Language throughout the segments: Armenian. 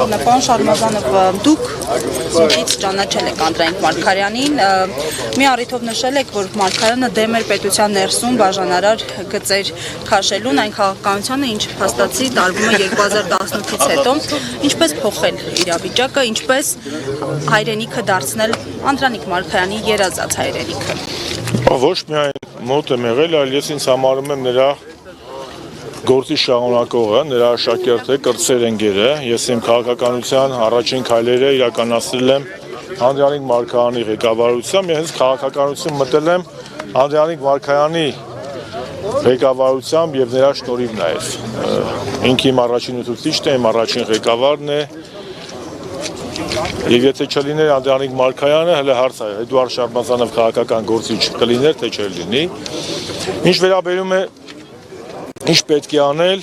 Պարոն Շարմազանով, դուք զուգից ճանաչել եք Անդրանիկ Մարգարյանին, մի առիթով նշել եք, որ Մարգարյանը դեմ էր պետության ներսում բաժանարար գծեր քաշելուն, այն քաղաքականությանը, ինչ փաստացի տարվում է 2018-ից հետո, ինչպես փոխել իրավիճակը, ինչպես հայրենիքը դարձնել Անդրանիկ Մարգարյանի երազած հայրենիքը։ Ոչ միայն մոտ եմ եղել, այլ ես ինձ համարում եմ նրա գործի շարունակողը, նրա աշակերտը, կրտսեր ընկերը, ես իմ քաղաքականության առաջին քայլերը իրականացրել եմ Անդրանիկ Մարգարյանի ղեկավարությամբ, ես քաղաքականություն մտել եմ Անդրանիկ Մարգարյանի ղեկավարությամբ եւ նրա շնորհիվ նաեւ։ Ինքը իմ առաջին ուսուցիչն է, իմ առաջին ղեկավարն է։ Եվ եթե չլիներ Անդրանիկ Մարգարյանը, հələ հարց է, Էդուարդ Շարմազանով քաղաքական գործիչ կլիներ, թե չլինի։ Ինչ վերաբերում է ինչ պետք է անել,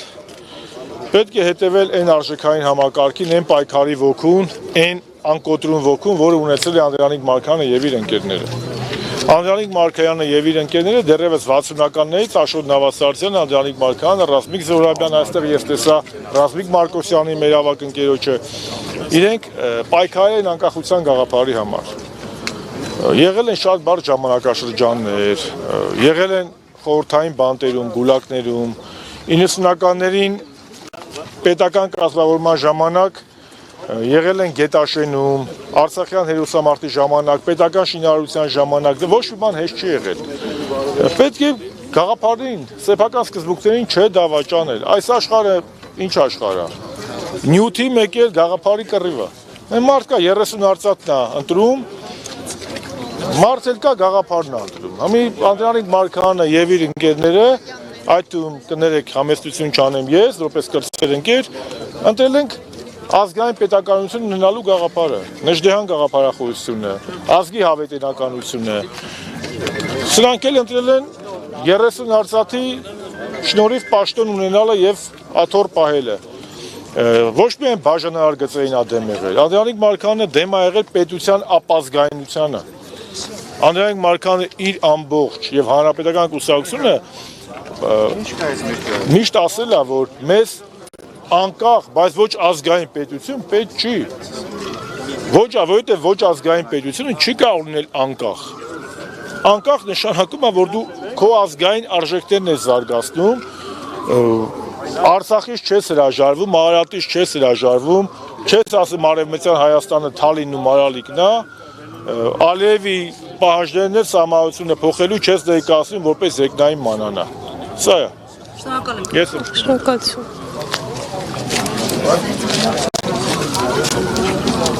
պետք է հետևել այն արժեքային համակարգին, այն պայքարի ոգուն, այն անկոտրուն ոգուն, որը ունեցել է Անդրանիկ Մարգարյանը եւ իր ընկերները։ Անդրանիկ Մարգարյանը եւ իր ընկերները դեռևս 60-ականներից Աշոտ Նավասարդյանը, Անդրանիկ Մարգարյանը, Ռազմիկ Զոհրաբյանը, այստեղ ես տեսա Ռազմիկ Մարկոսյանի մեր ավագ ընկերոջը, իրենք պայքարել են անկախության գաղափարի համար։ Եղել են շատ բարդ ժամանակաշրջաններ, եղել են խորհրդային բանտերում, գուլակներում, 90-ականներին պետական կազմավորման ժամանակ եղել են Գետաշենում, Արցախյան հերոսամարտի ժամանակ, պետական շինարարության ժամանակ, ոչ մի բան հեշտ չի եղել։ Պետք է գաղափարին, սեփական սկզբունքներին չդավաճանել։ Այս աշխարհը ինչ աշխարհ է։ Նյութի մեկ էլ գաղափարի կռիվը։ Մարդ կա 30 արծաթն է ընտրում, մարդ էլ կա գաղափարն է ընտրում։ Համի Անդրանիկ Մարգարյանը եւ իր ընկերները, այդ թվում կներեք համեստություն չանեմ ես, որպես կրտսեր ընկեր, ընտրել ենք ազգային պետականություն ունենալու գաղափարը, Նժդեհան գաղափարախոսությունը, ազգի հավետենականությունը։ Սրանք էլ ընտրել են 30 արծաթի շնորհիվ պաշտոն ունենալը եւ աթոռ պահելը։ Ոչ միայն բաժանարար գծերին դեմ եղել, Անդրանիկ Մարգարյանը դեմ է եղել պետության ապազգայնությանը։ Անդրանիկ Մարգարյանը իր ամբողջ եւ հանրապետական կուսակցությունը միշտ ասել է, որ մեզ անկախ, բայց ոչ ազգային պետություն պետք չի։ Որովհետեւ ոչ ազգային պետությունը չի կարող լինել անկախ։ Անկախ նշանակում է, որ դու քո ազգային արժեքներն ես զարգացնում, Արցախից չես հրաժարվում, Արարատից չես հրաժարվում, չես ասում Արևմտյան Հայաստանը Թալինն ու Մարալիկն է, Ալիևի պահանջներն էլ սահմանությունը փոխելու չես ներկայացնում որպես երկնային մանանա։ Սա է։ Շնորհակալ եմ։ Ես եմ։ Շնորհակալություն։